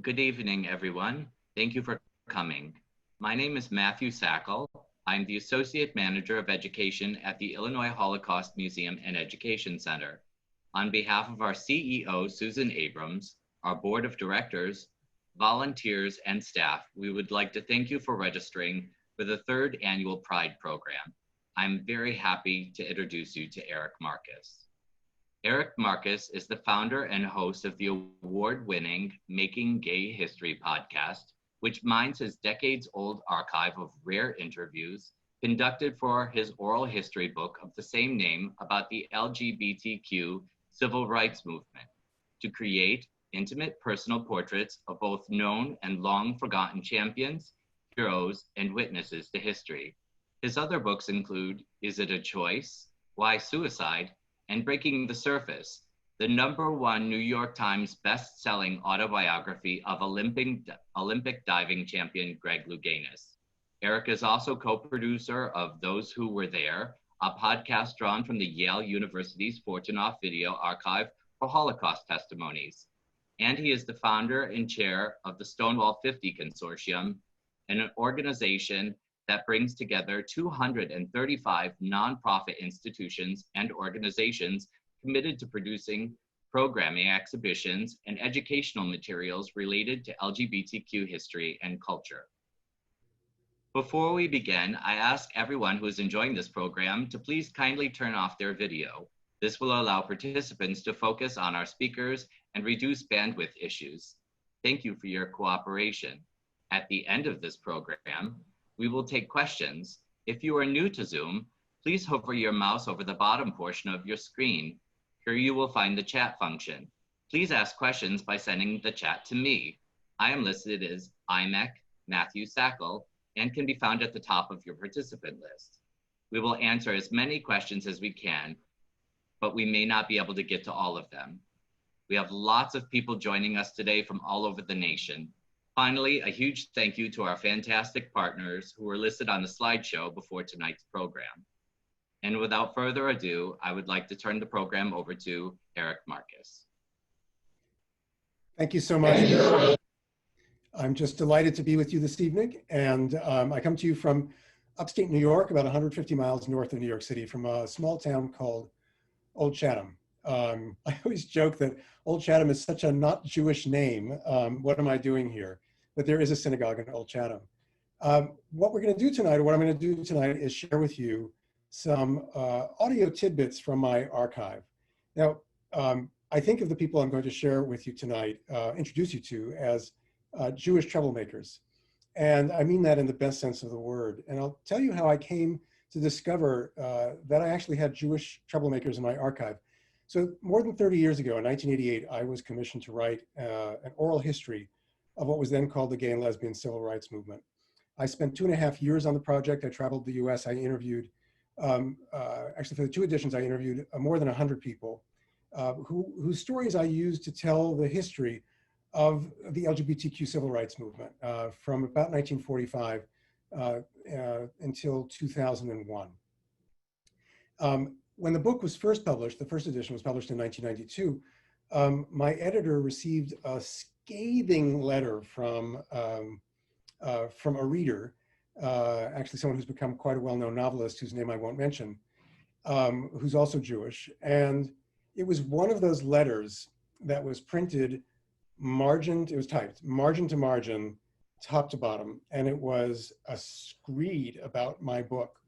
Good evening, everyone. Thank you for coming. My name is Matthew Sackel. I'm the Associate Manager of Education at the Illinois Holocaust Museum and Education Center. On behalf of our CEO, Susan Abrams, our Board of Directors, volunteers, and staff, we would like to thank you for registering for the third annual Pride program. I'm very happy to introduce you to Eric Marcus. Eric Marcus is the founder and host of the award-winning Making Gay History podcast, which mines his decades-old archive of rare interviews conducted for his oral history book of the same name about the LGBTQ civil rights movement, to create intimate personal portraits of both known and long-forgotten champions, heroes, and witnesses to history. His other books include Is It a Choice? Why Suicide? And Breaking the Surface, the #1 New York Times best-selling autobiography of Olympic diving champion Greg Louganis. Eric is also co-producer of Those Who Were There, a podcast drawn from the Yale University's Fortunoff Video Archive for Holocaust testimonies. And he is the founder and chair of the Stonewall 50 Consortium, an organization that brings together 235 nonprofit institutions and organizations committed to producing programming, exhibitions, and educational materials related to LGBTQ history and culture. Before we begin, I ask everyone who is enjoying this program to please kindly turn off their video. This will allow participants to focus on our speakers and reduce bandwidth issues. Thank you for your cooperation. At the end of this program, we will take questions. If you are new to Zoom, please hover your mouse over the bottom portion of your screen. Here you will find the chat function. Please ask questions by sending the chat to me. I am listed as IMEC Matthew Sackel and can be found at the top of your participant list. We will answer as many questions as we can, but we may not be able to get to all of them. We have lots of people joining us today from all over the nation. Finally, a huge thank you to our fantastic partners who are listed on the slideshow before tonight's program. And without further ado, I would like to turn the program over to Eric Marcus. Thank you so much. I'm just delighted to be with you this evening. And I come to you from upstate New York, about 150 miles north of New York City, from a small town called Old Chatham. I always joke that Old Chatham is such a not Jewish name. What am I doing here? But there is a synagogue in Old Chatham. What we're going to do tonight, or what I'm going to do tonight, is share with you some audio tidbits from my archive. Now, I think of the people I'm going to share with you tonight, introduce you to, as Jewish troublemakers. And I mean that in the best sense of the word. And I'll tell you how I came to discover that I actually had Jewish troublemakers in my archive. So more than 30 years ago, in 1988, I was commissioned to write an oral history of what was then called the gay and lesbian civil rights movement. I spent 2.5 years on the project. I traveled the US. I interviewed, actually for the 2 editions, I interviewed more than 100 people whose stories I used to tell the history of the LGBTQ civil rights movement from about 1945 until 2001. When the book was first published, the first edition was published in 1992, my editor received a scathing letter from a reader, actually someone who's become quite a well-known novelist whose name I won't mention, who's also Jewish. And it was one of those letters that was printed margined, it was typed margin to margin, top to bottom, and it was a screed about my book.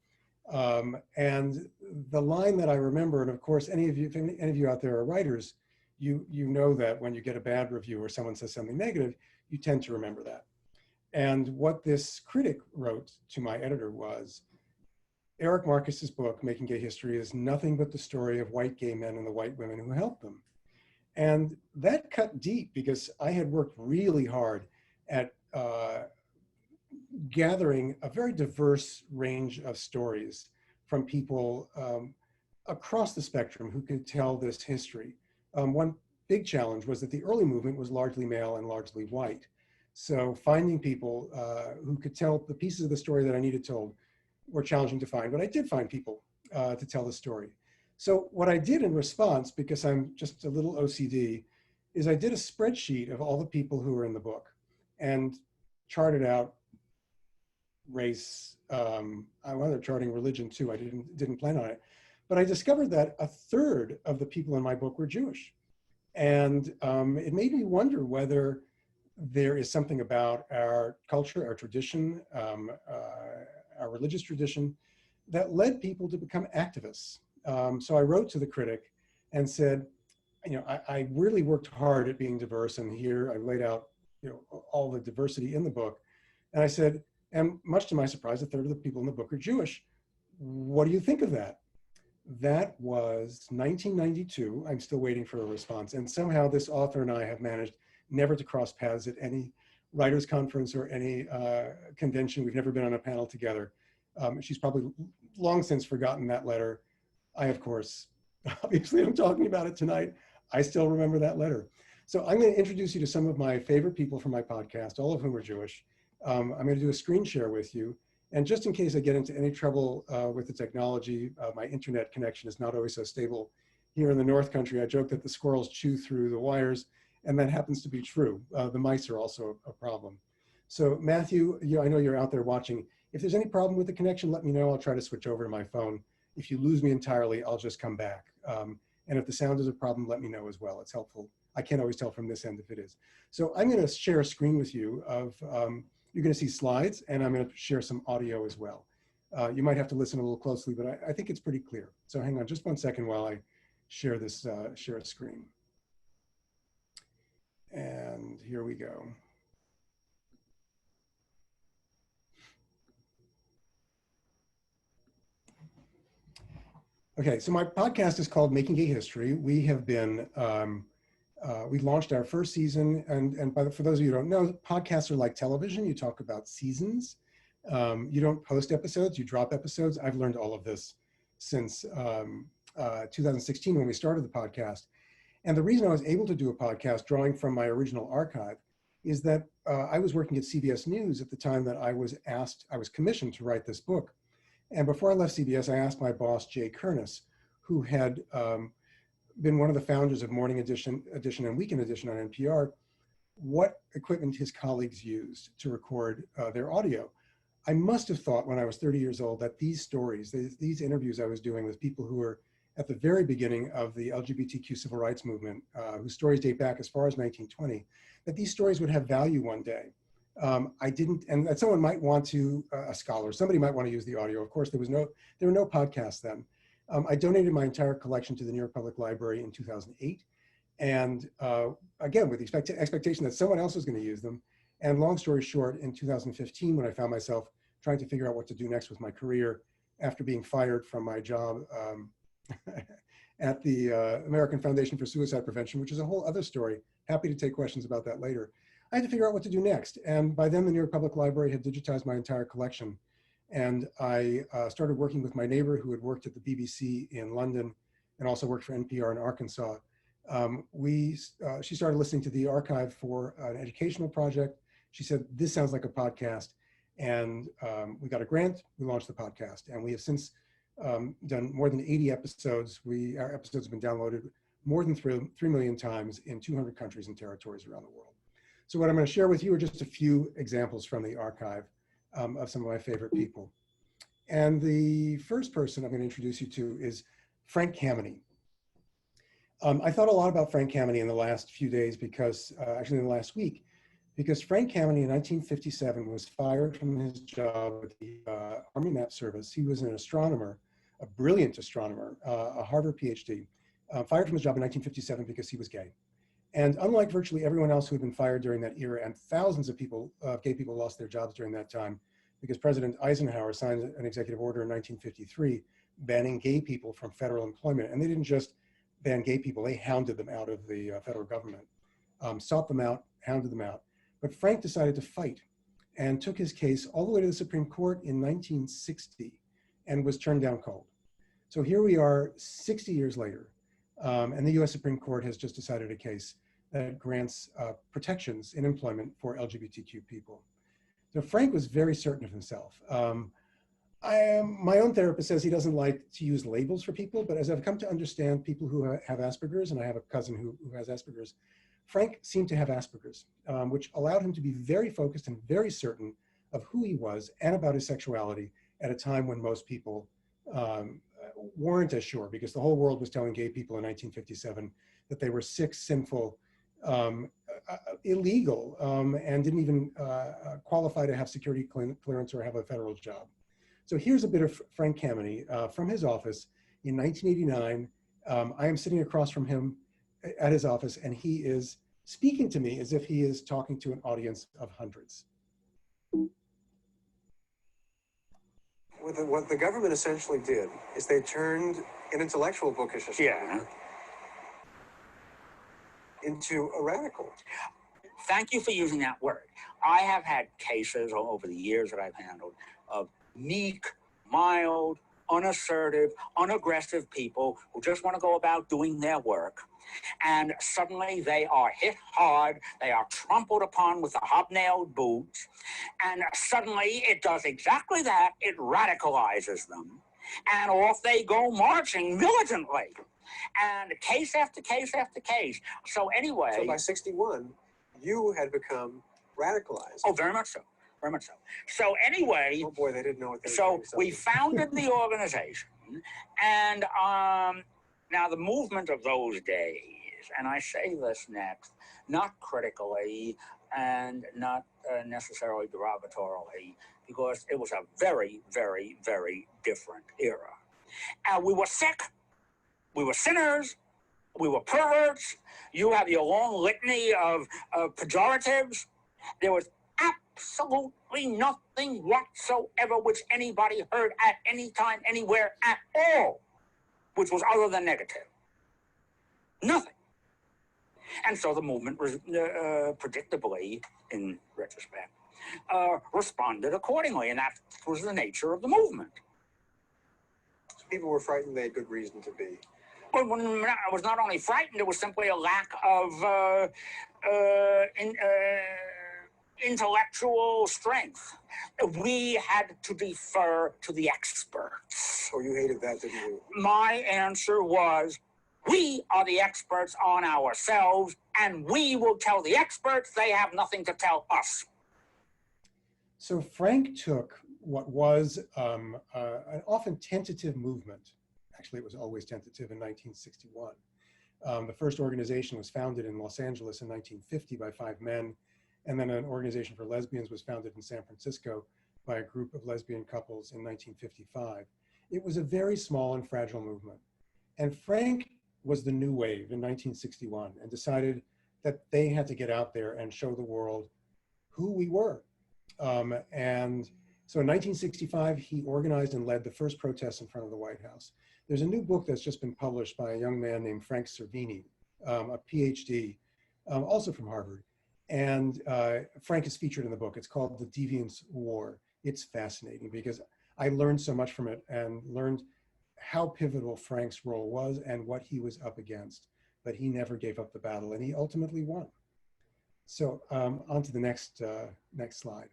And the line that I remember, and of course, any of you out there are writers, you know that when you get a bad review or someone says something negative, you tend to remember that. And what this critic wrote to my editor was, Eric Marcus's book, Making Gay History, is nothing but the story of white gay men and the white women who helped them. And that cut deep because I had worked really hard at gathering a very diverse range of stories from people across the spectrum who could tell this history. One big challenge was that the early movement was largely male and largely white. So finding people who could tell the pieces of the story that I needed told were challenging to find, but I did find people to tell the story. So what I did in response, because I'm just a little OCD, is I did a spreadsheet of all the people who were in the book and charted out race. I wound up charting religion too. I didn't plan on it, but I discovered that a third of the people in my book were Jewish. And it made me wonder whether there is something about our culture, our tradition, our religious tradition that led people to become activists. So I wrote to the critic and said, I really worked hard at being diverse, and here I laid out, all the diversity in the book. And I said, and much to my surprise, a third of the people in the book are Jewish. What do you think of that? That was 1992. I'm still waiting for a response. And somehow this author and I have managed never to cross paths at any writers' conference or any convention. We've never been on a panel together. She's probably long since forgotten that letter. I, of course, obviously I'm talking about it tonight. I still remember that letter. So I'm going to introduce you to some of my favorite people from my podcast, all of whom are Jewish. I'm going to do a screen share with you. And just in case I get into any trouble with the technology, my internet connection is not always so stable. Here in the North Country, I joke that the squirrels chew through the wires, and that happens to be true. The mice are also a problem. So Matthew, I know you're out there watching. If there's any problem with the connection, let me know. I'll try to switch over to my phone. If you lose me entirely, I'll just come back. And if the sound is a problem, let me know as well. It's helpful. I can't always tell from this end if it is. So I'm going to share a screen with you of, you're going to see slides, and I'm going to share some audio as well. You might have to listen a little closely, but I think it's pretty clear. So hang on just 1 second while I share this, share a screen. And here we go. Okay, so my podcast is called Making Gay History. We have been, we launched our first season, and for those of you who don't know, podcasts are like television. You talk about seasons. You don't post episodes, you drop episodes. I've learned all of this since 2016 when we started the podcast. And the reason I was able to do a podcast drawing from my original archive is that I was working at CBS News at the time that I was commissioned to write this book. And before I left CBS, I asked my boss, Jay Kernis, who had been one of the founders of Morning Edition and Weekend Edition on NPR, what equipment his colleagues used to record their audio. I must have thought when I was 30 years old that these stories, these interviews I was doing with people who were at the very beginning of the LGBTQ civil rights movement, whose stories date back as far as 1920, that these stories would have value one day. I didn't, and that someone might want to, a scholar, somebody might want to use the audio. Of course, there were no podcasts then. I donated my entire collection to the New York Public Library in 2008. And again, with the expectation that someone else was going to use them. And long story short, in 2015, when I found myself trying to figure out what to do next with my career after being fired from my job at the American Foundation for Suicide Prevention, which is a whole other story. Happy to take questions about that later. I had to figure out what to do next. And by then, the New York Public Library had digitized my entire collection. And I started working with my neighbor who had worked at the BBC in London and also worked for NPR in Arkansas. She started listening to the archive for an educational project. She said, this sounds like a podcast. And we got a grant, we launched the podcast. And we have since done more than 80 episodes. Our episodes have been downloaded more than 3 million times in 200 countries and territories around the world. So what I'm going to share with you are just a few examples from the archive of some of my favorite people. And the first person I'm going to introduce you to is Frank Kameny. I thought a lot about Frank Kameny in the last few days because, actually in the last week, because Frank Kameny in 1957 was fired from his job at the Army Map Service. He was an astronomer, a brilliant astronomer, a Harvard PhD, fired from his job in 1957 because he was gay. And unlike virtually everyone else who had been fired during that era, and thousands of people, gay people lost their jobs during that time, because President Eisenhower signed an executive order in 1953 banning gay people from federal employment. And they didn't just ban gay people, they hounded them out of the federal government, sought them out, hounded them out. But Frank decided to fight and took his case all the way to the Supreme Court in 1960 and was turned down cold. So here we are 60 years later. And the US Supreme Court has just decided a case that grants protections in employment for LGBTQ people. So Frank was very certain of himself. My own therapist says he doesn't like to use labels for people, but as I've come to understand people who have Asperger's, and I have a cousin who has Asperger's, Frank seemed to have Asperger's, which allowed him to be very focused and very certain of who he was and about his sexuality at a time when most people weren't as sure, because the whole world was telling gay people in 1957 that they were sick, sinful, illegal, and didn't even qualify to have security clearance or have a federal job. So here's a bit of Frank Kameny from his office in 1989. I am sitting across from him at his office, and he is speaking to me as if he is talking to an audience of hundreds. What the government essentially did is they turned an intellectual bookishness into a radical. Thank you for using that word. I have had cases over the years that I've handled of meek, mild, unassertive, unaggressive people who just want to go about doing their work. And suddenly they are hit hard, they are trampled upon with the hobnailed boots, and suddenly it does exactly that, it radicalizes them. And off they go marching militantly. And case after case after case. So anyway... So by 61, you had become radicalized. Oh, very much so. Very much so. So anyway... Oh boy, they didn't know what they were So doing. we founded the organization, and now the movement of those days, and I say this next, not critically and not necessarily derogatorily, because it was a very, very, very different era. We were sick, we were sinners, we were perverts. You have your long litany of pejoratives. There was absolutely nothing whatsoever which anybody heard at any time, anywhere at all, which was other than negative. Nothing. And so the movement was predictably, in retrospect, responded accordingly, and that was the nature of the movement. So people were frightened, they had good reason to be. But I was not only frightened, it was simply a lack of intellectual strength. We had to defer to the experts. Oh, you hated that, didn't you? My answer was, we are the experts on ourselves, and we will tell the experts they have nothing to tell us. So Frank took what was an often tentative movement. Actually, it was always tentative in 1961. The first organization was founded in Los Angeles in 1950 by 5 men. And then an organization for lesbians was founded in San Francisco by a group of lesbian couples in 1955. It was a very small and fragile movement. And Frank was the new wave in 1961 and decided that they had to get out there and show the world who we were. And so in 1965, he organized and led the first protests in front of the White House. There's a new book that's just been published by a young man named Frank Cervini, a PhD, also from Harvard. And Frank is featured in the book. It's called The Deviance War. It's fascinating because I learned so much from it and learned how pivotal Frank's role was and what he was up against. But he never gave up the battle, and he ultimately won. So on to the next slide.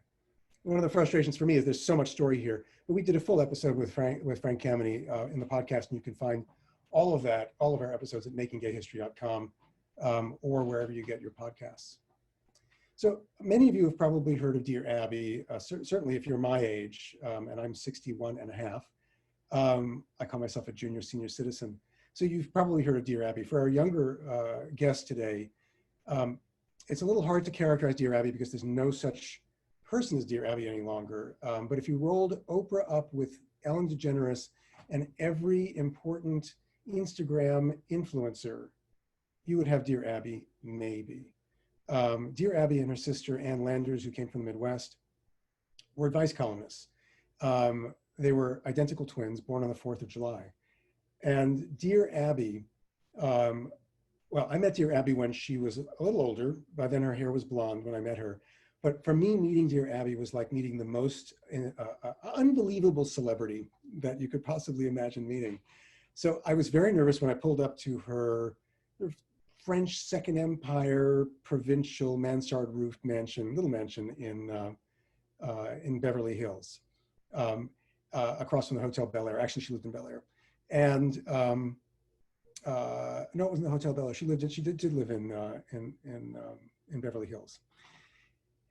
One of the frustrations for me is there's so much story here, but we did a full episode with Frank Kameny in the podcast, and you can find all of that, all of our episodes at makinggayhistory.com or wherever you get your podcasts. So many of you have probably heard of Dear Abby, certainly if you're my age, and I'm 61 and a half. I call myself a junior senior citizen. So you've probably heard of Dear Abby. For our younger guests today, it's a little hard to characterize Dear Abby because there's no such person as Dear Abby any longer. But if you rolled Oprah up with Ellen DeGeneres and every important Instagram influencer, you would have Dear Abby, maybe. Dear Abby and her sister, Ann Landers, who came from the Midwest, were advice columnists. They were identical twins born on the 4th of July. And Dear Abby, well, I met Dear Abby when she was a little older. By then her hair was blonde when I met her. But for me, meeting Dear Abby was like meeting the most unbelievable celebrity that you could possibly imagine meeting. So I was very nervous when I pulled up to her French Second Empire provincial mansard roofed mansion, little mansion in Beverly Hills, across from the Hotel Bel Air. Actually, she lived in Bel Air. And no, it wasn't the Hotel Bella. She did live in Beverly Hills.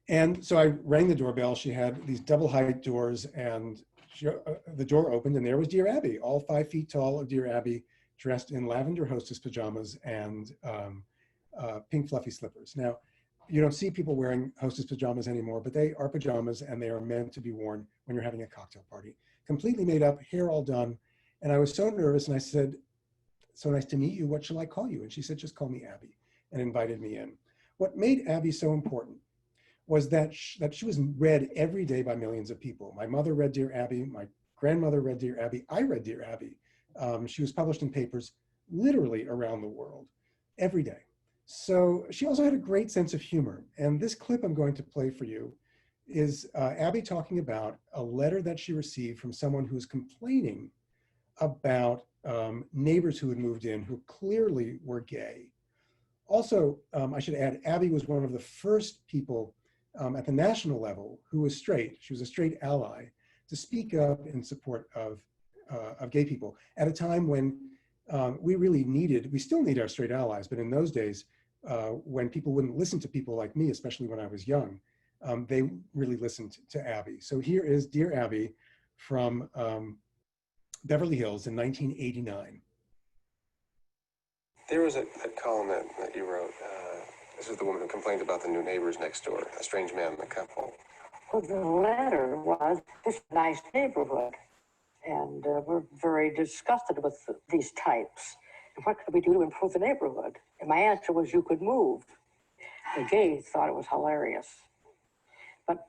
And so I rang the doorbell. She had these double height doors, and the door opened, and there was Dear Abby, all 5 feet tall of Dear Abby, dressed in lavender hostess pajamas and pink fluffy slippers. Now, you don't see people wearing hostess pajamas anymore, but they are pajamas, and they are meant to be worn when you're having a cocktail party. Completely made up, hair all done. And I was so nervous, and I said, "So nice to meet you. What shall I call you?" And she said, "Just call me Abby," and invited me in. What made Abby so important was that she was read every day by millions of people. My mother read Dear Abby. My grandmother read Dear Abby. I read Dear Abby. She was published in papers literally around the world every day. So she also had a great sense of humor. And this clip I'm going to play for you is Abby talking about a letter that she received from someone who was complaining about neighbors who had moved in who clearly were gay. Also, I should add, Abby was one of the first people at the national level who was straight. She was a straight ally to speak up in support of gay people at a time when we still need our straight allies, but in those days, when people wouldn't listen to people like me, especially when I was young, they really listened to Abby. So here is Dear Abby from Beverly Hills in 1989. There was a column that you wrote. This is the woman who complained about the new neighbors next door, a strange man in the couple. Well, the letter was, "This is a nice neighborhood, and we're very disgusted with these types. And what could we do to improve the neighborhood?" And my answer was, "You could move." The gays thought it was hilarious. But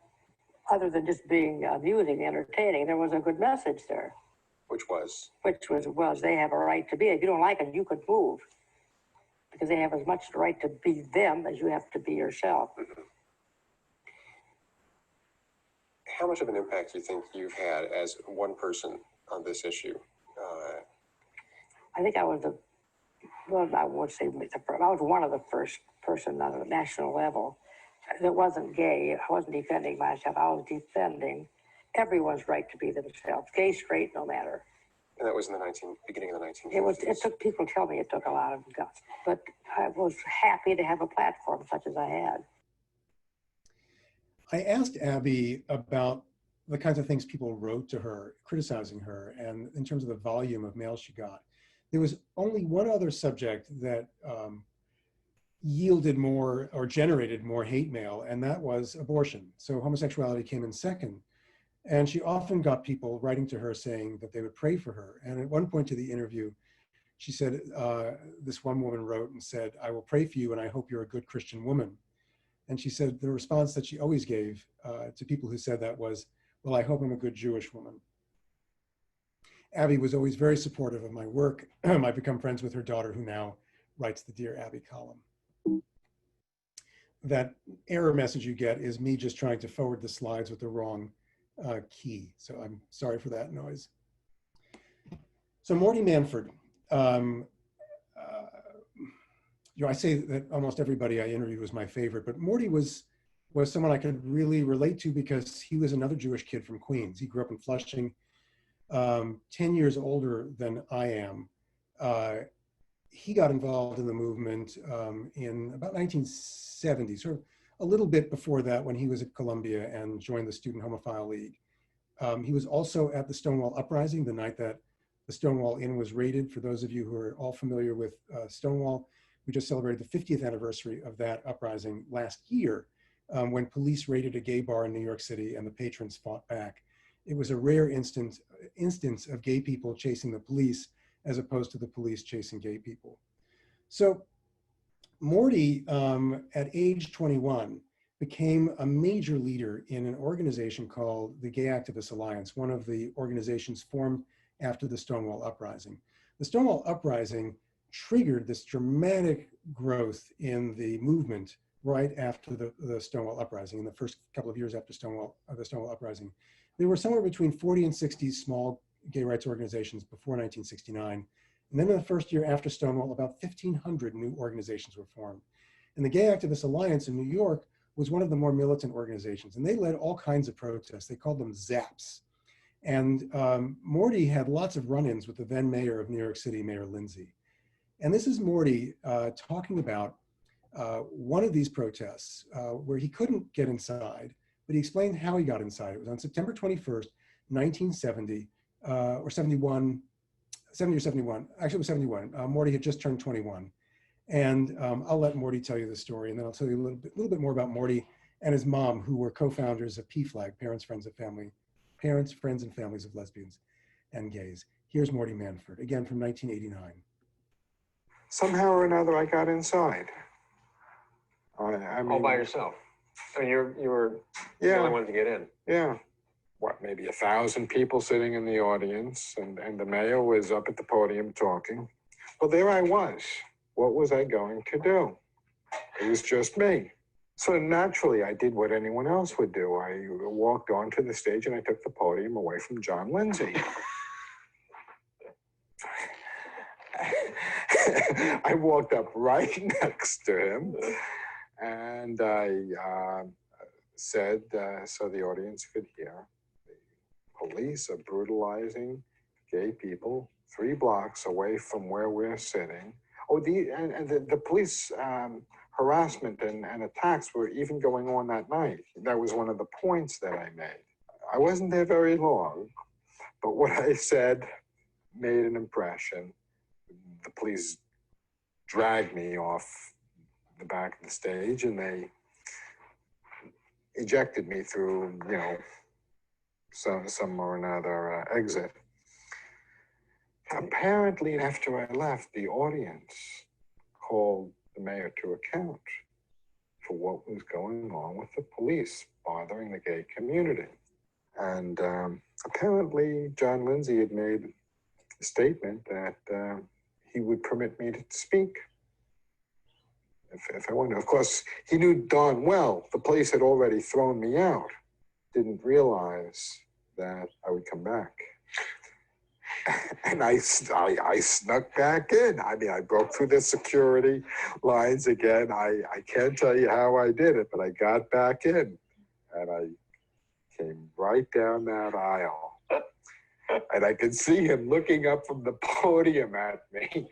other than just being amusing, entertaining, there was a good message there. Which was? Which was they have a right to be. If you don't like it, you could move. Because they have as much the right to be them as you have to be yourself. Mm-hmm. How much of an impact do you think you've had as one person on this issue? I think I was I was one of the first person on a national level that wasn't gay. I wasn't defending myself. I was defending everyone's right to be themselves, gay, straight, no matter. And that was in the beginning of the 1950s. It took, people tell me it took a lot of guts, but I was happy to have a platform such as I had. I asked Abby about the kinds of things people wrote to her, criticizing her, and in terms of the volume of mail she got. There was only one other subject that yielded more or generated more hate mail, and that was abortion. So homosexuality came in second. And she often got people writing to her saying that they would pray for her. And at one point to the interview, she said, this one woman wrote and said, "I will pray for you and I hope you're a good Christian woman." And she said the response that she always gave to people who said that was, "Well, I hope I'm a good Jewish woman." Abby was always very supportive of my work. I've become friends with her daughter, who now writes the Dear Abby column. That error message you get is me just trying to forward the slides with the wrong key. So I'm sorry for that noise. So Morty Manford, I say that almost everybody I interviewed was my favorite, but Morty was someone I could really relate to because he was another Jewish kid from Queens. He grew up in Flushing, 10 years older than I am. He got involved in the movement in about 1970, sort of a little bit before that when he was at Columbia and joined the Student Homophile League. He was also at the Stonewall Uprising, the night that the Stonewall Inn was raided. For those of you who are all familiar with Stonewall, we just celebrated the 50th anniversary of that uprising last year when police raided a gay bar in New York City and the patrons fought back. It was a rare instance of gay people chasing the police as opposed to the police chasing gay people. So Morty, at age 21, became a major leader in an organization called the Gay Activist Alliance, one of the organizations formed after the Stonewall Uprising. The Stonewall Uprising triggered this dramatic growth in the movement right after the Stonewall Uprising. In the first couple of years after the Stonewall Uprising, there were somewhere between 40 and 60 small gay rights organizations before 1969. And then in the first year after Stonewall, about 1,500 new organizations were formed. And the Gay Activist Alliance in New York was one of the more militant organizations, and they led all kinds of protests. They called them ZAPs. And Morty had lots of run-ins with the then mayor of New York City, Mayor Lindsay. And this is Morty talking about one of these protests where he couldn't get inside, but he explained how he got inside. It was on September 21st, 1970, or 71, 70 or 71. Actually, it was 71. Morty had just turned 21. And I'll let Morty tell you the story, and then I'll tell you a little bit more about Morty and his mom, who were co-founders of PFLAG, Parents, Friends, and Families of Lesbians and Gays. Here's Morty Manford, again from 1989. Somehow or another, I got inside. I mean, All by yourself. I mean, you were the only one to get in. Yeah. What, maybe 1,000 people sitting in the audience, and the mayor was up at the podium talking. Well, there I was. What was I going to do? It was just me. So naturally, I did what anyone else would do. I walked onto the stage and I took the podium away from John Lindsay. I walked up right next to him and I said, so the audience could hear, the police are brutalizing gay people 3 blocks away from where we're sitting. Oh, the police harassment and attacks were even going on that night. That was one of the points that I made. I wasn't there very long, but what I said made an impression. The police dragged me off the back of the stage and they ejected me through, some or another exit. Apparently, after I left, the audience called the mayor to account for what was going on with the police bothering the gay community. And apparently, John Lindsay had made a statement that he would permit me to speak if I wanted. Of course, he knew darn well the police had already thrown me out. Didn't realize that I would come back. And I snuck back in. I mean, I broke through the security lines again. I can't tell you how I did it, but I got back in. And I came right down that aisle. And I could see him looking up from the podium at me,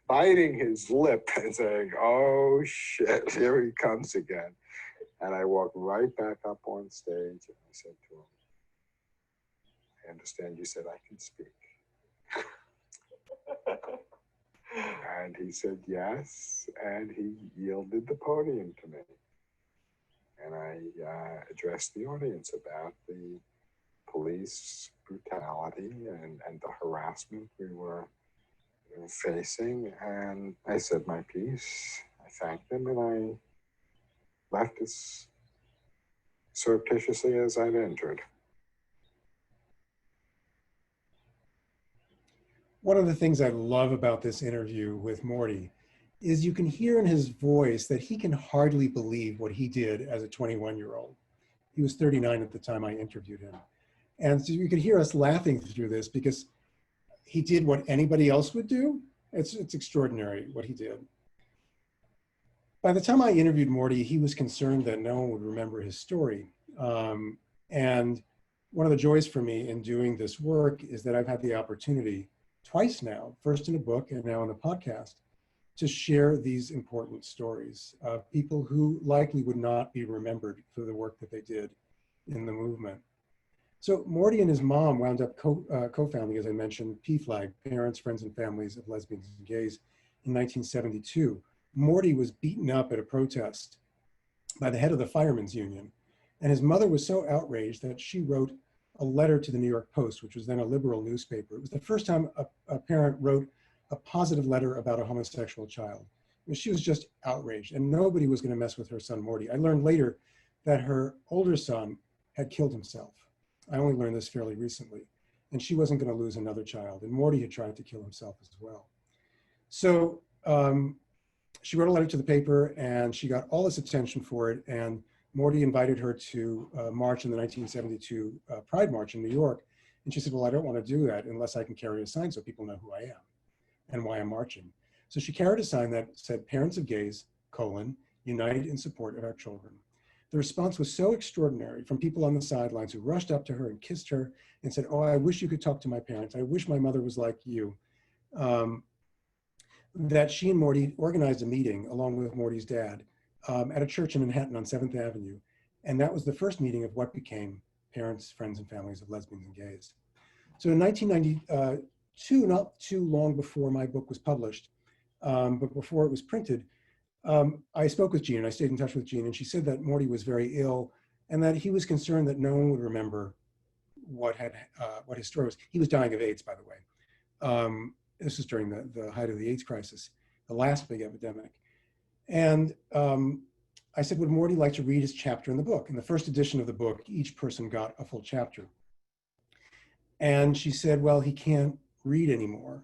biting his lip and saying, oh, shit, here he comes again. And I walked right back up on stage and I said to him, I understand you said I can speak. And he said yes, and he yielded the podium to me. And I addressed the audience about the police brutality and the harassment we were facing. And I said my piece. I thanked them, and I left as surreptitiously as I'd entered. One of the things I love about this interview with Morty is you can hear in his voice that he can hardly believe what he did as a 21-year-old. He was 39 at the time I interviewed him. And so you could hear us laughing through this because he did what anybody else would do. It's extraordinary what he did. By the time I interviewed Morty, he was concerned that no one would remember his story. And one of the joys for me in doing this work is that I've had the opportunity twice now, first in a book and now in a podcast, to share these important stories of people who likely would not be remembered for the work that they did in the movement. So Morty and his mom wound up co-founding, as I mentioned, PFLAG, Parents, Friends, and Families of Lesbians and Gays, in 1972. Morty was beaten up at a protest by the head of the Firemen's Union, and his mother was so outraged that she wrote a letter to the New York Post, which was then a liberal newspaper. It was the first time a parent wrote a positive letter about a homosexual child. She was just outraged, and nobody was going to mess with her son, Morty. I learned later that her older son had killed himself. I only learned this fairly recently, and she wasn't going to lose another child, and Morty had tried to kill himself as well. So she wrote a letter to the paper, and she got all this attention for it, and Morty invited her to march in the 1972 Pride March in New York. And she said, well, I don't want to do that unless I can carry a sign so people know who I am and why I'm marching. So she carried a sign that said, Parents of Gays, unite in support of our children. The response was so extraordinary from people on the sidelines who rushed up to her and kissed her and said, oh, I wish you could talk to my parents. I wish my mother was like you. that she and Morty organized a meeting along with Morty's dad at a church in Manhattan on 7th Avenue. And that was the first meeting of what became Parents, Friends, and Families of Lesbians and Gays. So in 1992, not too long before my book was published, but before it was printed, I spoke with Jean, and I stayed in touch with Jean, and she said that Morty was very ill and that he was concerned that no one would remember what his story was. He was dying of AIDS, by the way. This was during the height of the AIDS crisis, the last big epidemic. And I said, would Morty like to read his chapter in the book? In the first edition of the book, each person got a full chapter. And she said, well, he can't read anymore.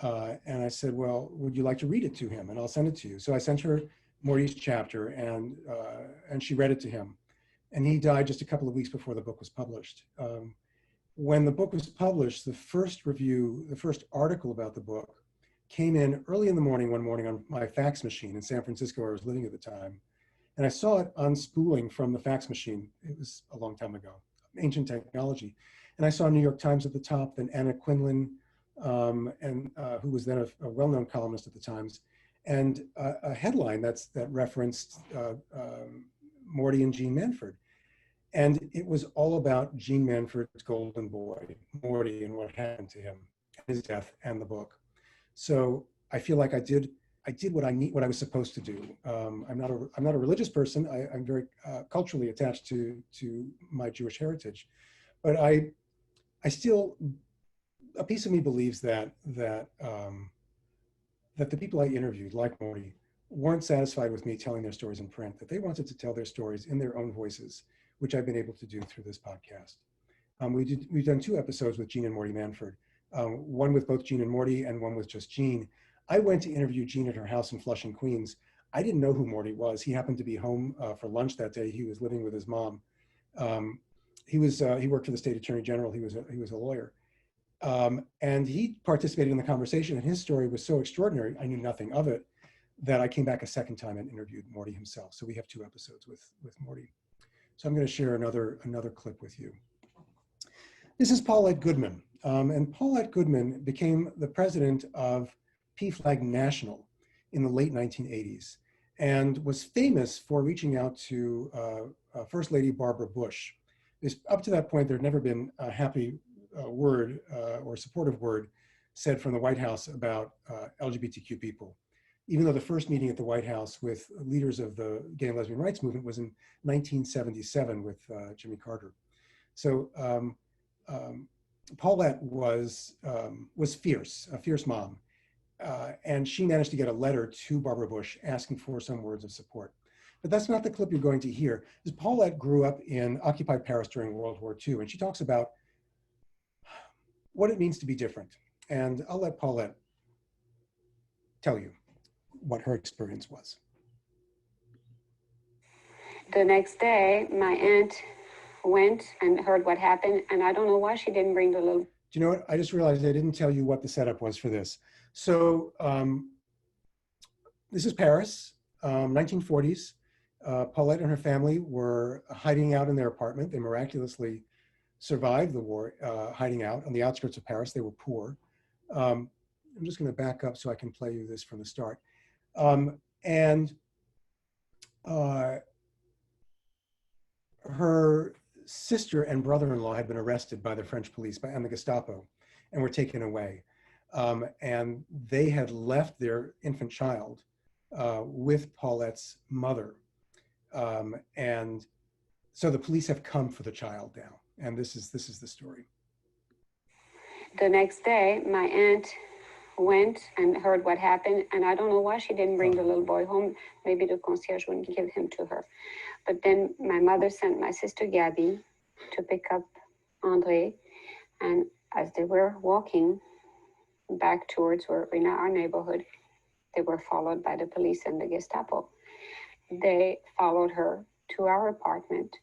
And I said, well, would you like to read it to him? And I'll send it to you. So I sent her Morty's chapter, and she read it to him. And he died just a couple of weeks before the book was published. When the book was published, the first review, the first article about the book came in early in the morning, one morning on my fax machine in San Francisco, where I was living at the time. And I saw it unspooling from the fax machine. It was a long time ago, ancient technology. And I saw New York Times at the top, then Anna Quinlan, who was then a well-known columnist at the Times, and a headline that referenced Morty and Jean Manford. And it was all about Jean Manford's golden boy, Morty, and what happened to him, his death, and the book. So I feel like I did what I was supposed to do. I'm not a religious person. I'm very culturally attached to my Jewish heritage, but I still, a piece of me believes that the people I interviewed, like Morty, weren't satisfied with me telling their stories in print, that they wanted to tell their stories in their own voices, which I've been able to do through this podcast. We've done 2 episodes with Jean and Morty Manford, one with both Jean and Morty and one with just Jean. I went to interview Jean at her house in Flushing, Queens. I didn't know who Morty was. He happened to be home for lunch that day. He was living with his mom. He worked for the state attorney general. He was a lawyer. And he participated in the conversation, and his story was so extraordinary, I knew nothing of it, that I came back a second time and interviewed Morty himself. So we have 2 episodes with Morty. So I'm going to share another clip with you. This is Paulette Goodman. And Paulette Goodman became the president of PFLAG National in the late 1980s and was famous for reaching out to First Lady Barbara Bush. Up to that point, there had never been a happy word or supportive word said from the White House about LGBTQ people, even though the first meeting at the White House with leaders of the gay and lesbian rights movement was in 1977 with Jimmy Carter. So Paulette was fierce, a fierce mom. And she managed to get a letter to Barbara Bush asking for some words of support. But that's not the clip you're going to hear. Because Paulette grew up in occupied Paris during World War II, and she talks about what it means to be different. And I'll let Paulette tell you what her experience was. The next day, my aunt went and heard what happened, and I don't know why she didn't bring the little... Do you know what? I just realized I didn't tell you what the setup was for this. So this is Paris, 1940s. Paulette and her family were hiding out in their apartment. They miraculously survived the war, hiding out on the outskirts of Paris. They were poor. I'm just going to back up so I can play you this from the start. Her sister and brother-in-law had been arrested by the French police and the Gestapo and were taken away. And they had left their infant child with Paulette's mother. And so the police have come for the child now. And this is the story. The next day, my aunt went and heard what happened, and I don't know why she didn't bring the little boy home. Maybe the concierge wouldn't give him to her. But then my mother sent my sister Gabby to pick up Andre, and as they were walking back towards where in our neighborhood, they were followed by the police and the Gestapo. They followed her to our apartment,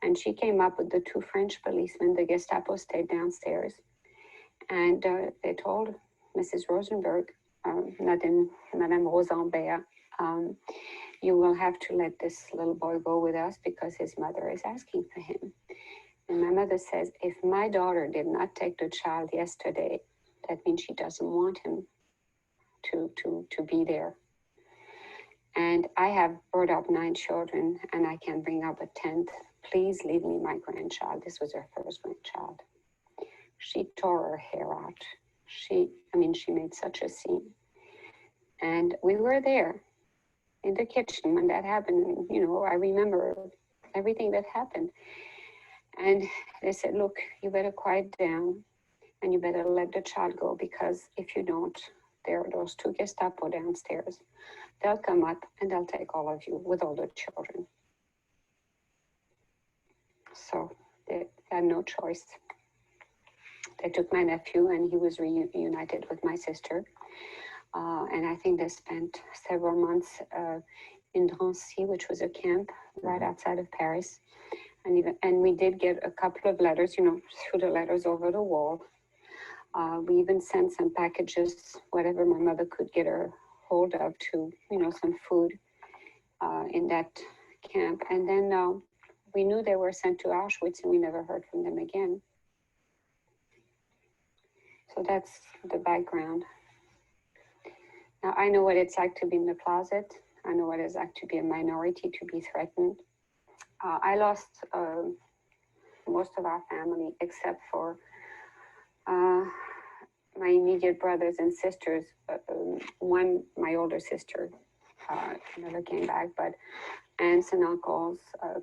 and she came up with the 2 French policemen. The Gestapo stayed downstairs, and they told Mrs. Rosenberg, Madame Rosenberg, you will have to let this little boy go with us because his mother is asking for him. And my mother says, if my daughter did not take the child yesterday, that means she doesn't want him to be there. And I have brought up 9 children, and I can bring up a 10th. Please leave me my grandchild. This was her first grandchild. She tore her hair out. She made such a scene. And we were there in the kitchen when that happened. And, you know, I remember everything that happened. And they said, look, you better quiet down and you better let the child go, because if you don't, there are those 2 Gestapo downstairs. They'll come up and they'll take all of you with all the children. So they had no choice. They took my nephew and he was reunited with my sister. And I think they spent several months in Drancy, which was a camp right outside of Paris. And we did get a couple of letters, you know, through the letters over the wall. We even sent some packages, whatever my mother could get her hold of, to, you know, some food in that camp. And then we knew they were sent to Auschwitz, and we never heard from them again. So that's the background. Now, I know what it's like to be in the closet. I know what it's like to be a minority, to be threatened. I lost most of our family, except for my immediate brothers and sisters. One, my older sister, never came back, but aunts and uncles,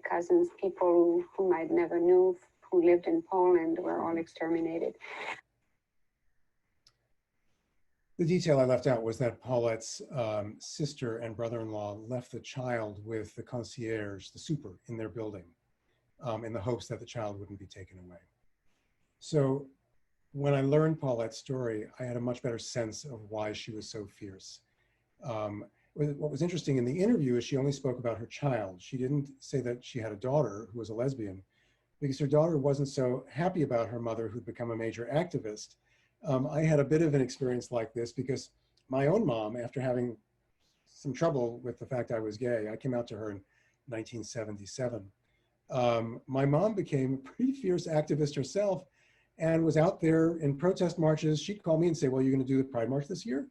cousins, people whom I'd never knew, who lived in Poland, were all exterminated. The detail I left out was that Paulette's sister and brother-in-law left the child with the concierge, the super, in their building, in the hopes that the child wouldn't be taken away. So when I learned Paulette's story, I had a much better sense of why she was so fierce. What was interesting in the interview is she only spoke about her child. She didn't say that she had a daughter who was a lesbian, because her daughter wasn't so happy about her mother, who'd become a major activist. I had a bit of an experience like this because my own mom, after having some trouble with the fact I was gay, I came out to her in 1977. My mom became a pretty fierce activist herself and was out there in protest marches. She'd call me and say, well, you're going to do the Pride March this year?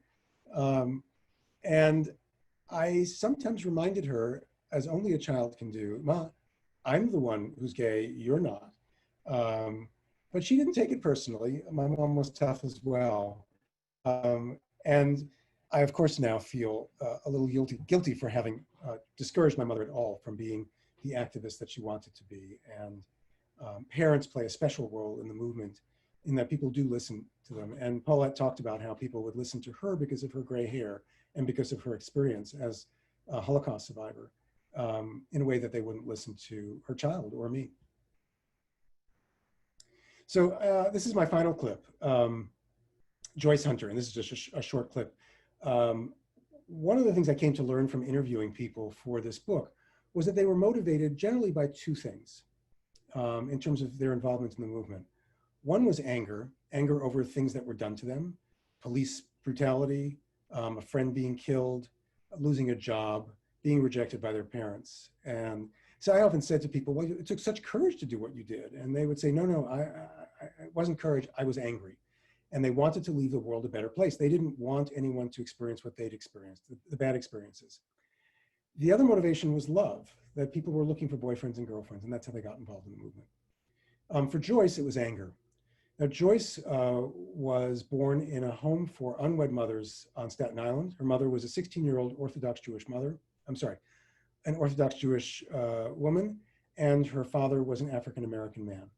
And I sometimes reminded her, as only a child can do, Ma, I'm the one who's gay, you're not. But she didn't take it personally. My mom was tough as well. And I, of course, now feel a little guilty for having discouraged my mother at all from being the activist that she wanted to be. And parents play a special role in the movement, in that people do listen to them. And Paulette talked about how people would listen to her because of her gray hair and because of her experience as a Holocaust survivor, in a way that they wouldn't listen to her child or me. So this is my final clip, Joyce Hunter, and this is just a short clip. One of the things I came to learn from interviewing people for this book was that they were motivated generally by 2 things in terms of their involvement in the movement. One was anger over things that were done to them, police brutality, a friend being killed, losing a job, being rejected by their parents. And so I often said to people, well, it took such courage to do what you did. And they would say, no, it wasn't courage, I was angry. And they wanted to leave the world a better place. They didn't want anyone to experience what they'd experienced, the bad experiences. The other motivation was love, that people were looking for boyfriends and girlfriends, and that's how they got involved in the movement. For Joyce, it was anger. Now, Joyce was born in a home for unwed mothers on Staten Island. Her mother was a 16-year-old Orthodox Jewish mother. An Orthodox Jewish woman, and her father was an African-American man.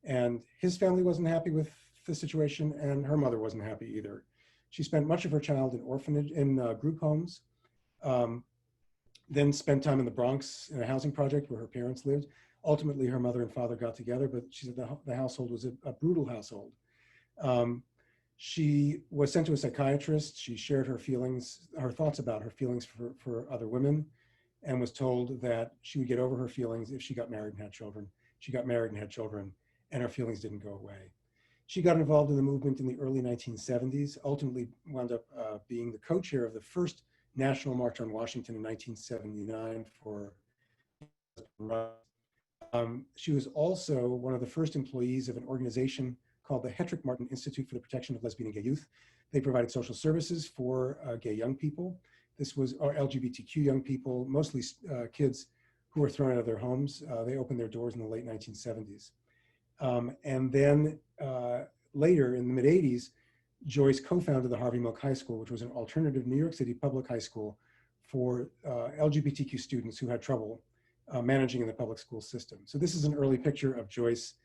And his family wasn't happy with the situation, and her mother wasn't happy either. She spent much of her childhood in group homes, then spent time in the Bronx in a housing project where her parents lived. Ultimately, her mother and father got together, but she said the household was a brutal household. She was sent to a psychiatrist. She shared her feelings, her thoughts about her feelings for other women, and was told that she would get over her feelings if she got married and had children. She got married and had children, and her feelings didn't go away. She got involved in the movement in the early 1970s, ultimately wound up being the co-chair of the first National March on Washington in 1979 for she was also one of the first employees of an organization called the Hetrick Martin Institute for the Protection of Lesbian and Gay Youth. They provided social services for gay young people. This was our LGBTQ young people, mostly kids who were thrown out of their homes. They opened their doors in the late 1970s. And then later in the mid 80s, Joyce co-founded the Harvey Milk High School, which was an alternative New York City public high school for LGBTQ students who had trouble managing in the public school system. So this is an early picture of Joyce,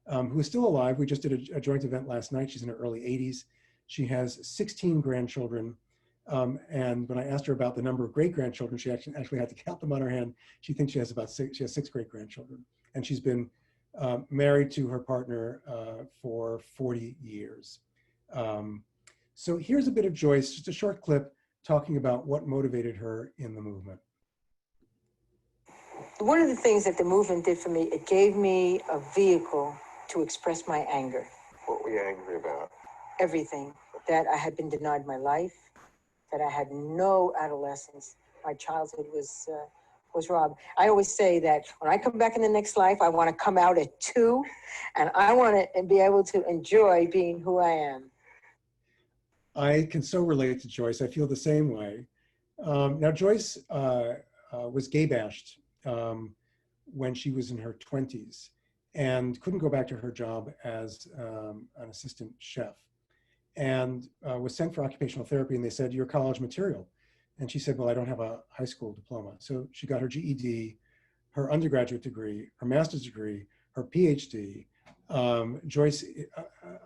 who is still alive. We just did a joint event last night. She's in her early 80s. She has 16 grandchildren. And when I asked her about the number of great-grandchildren, she actually had to count them on her hand. She thinks she has about six great-grandchildren. And she's been married to her partner for 40 years. So here's a bit of Joyce, just a short clip talking about what motivated her in the movement. One of the things that the movement did for me, it gave me a vehicle to express my anger. What were you angry about? Everything. That I had been denied my life, that I had no adolescence. My childhood was robbed. I always say that when I come back in the next life, I want to come out at 2, and I want to be able to enjoy being who I am. I can so relate to Joyce. I feel the same way. Now, Joyce was gay bashed when she was in her 20s and couldn't go back to her job as an assistant chef, and was sent for occupational therapy, and they said, "You're college material." And she said, "Well, I don't have a high school diploma." So she got her GED, her undergraduate degree, her master's degree, her PhD. Joyce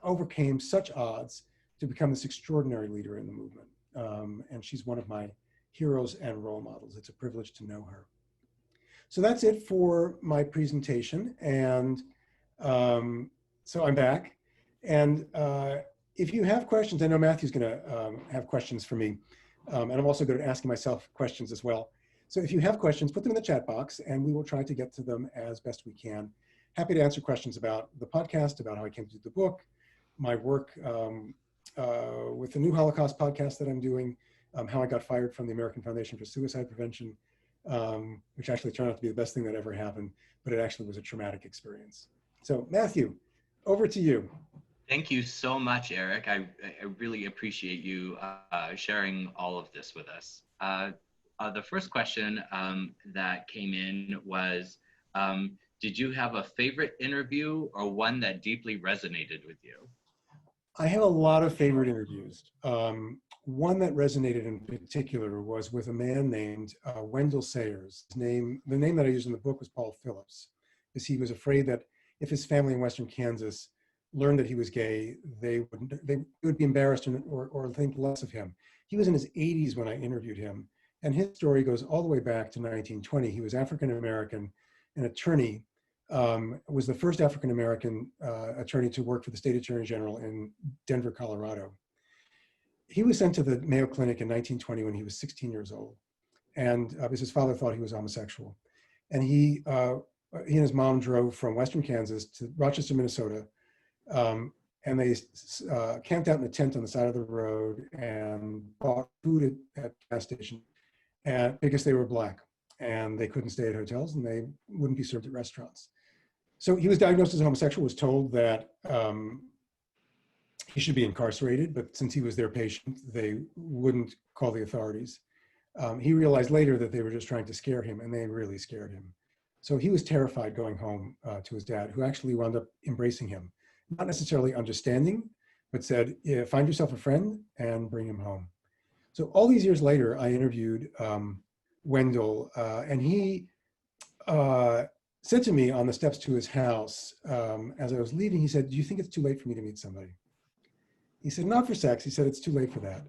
overcame such odds to become this extraordinary leader in the movement. And she's one of my heroes and role models. It's a privilege to know her. So that's it for my presentation. And so I'm back. And if you have questions, I know Matthew's gonna have questions for me. And I'm also good at asking myself questions as well. So if you have questions, put them in the chat box and we will try to get to them as best we can. Happy to answer questions about the podcast, about how I came to do the book, my work with the new Holocaust podcast that I'm doing, how I got fired from the American Foundation for Suicide Prevention, which actually turned out to be the best thing that ever happened, but it actually was a traumatic experience. So Matthew, over to you. Thank you so much, Eric. I really appreciate you sharing all of this with us. The first question that came in was, did you have a favorite interview or one that deeply resonated with you? I have a lot of favorite interviews. One that resonated in particular was with a man named Wendell Sayers. The name that I used in the book was Paul Phillips, because he was afraid that if his family in Western Kansas learned that he was gay, they would be embarrassed or think less of him. He was in his 80s when I interviewed him, and his story goes all the way back to 1920. He was African-American, an attorney, was the first African-American attorney to work for the state attorney general in Denver, Colorado. He was sent to the Mayo Clinic in 1920 when he was 16 years old, and because his father thought he was homosexual. And he and his mom drove from Western Kansas to Rochester, Minnesota, and they camped out in a tent on the side of the road and bought food at the gas station, and because they were Black and they couldn't stay at hotels and they wouldn't be served at restaurants. So he was diagnosed as homosexual, was told that he should be incarcerated, but since he was their patient, they wouldn't call the authorities. He realized later that they were just trying to scare him, and they really scared him. So he was terrified going home to his dad, who actually wound up embracing him. Not necessarily understanding, but said, yeah, find yourself a friend and bring him home. So all these years later, I interviewed Wendell, and he said to me on the steps to his house, as I was leaving, he said, "Do you think it's too late for me to meet somebody?" He said, "Not for sex." He said, "It's too late for that,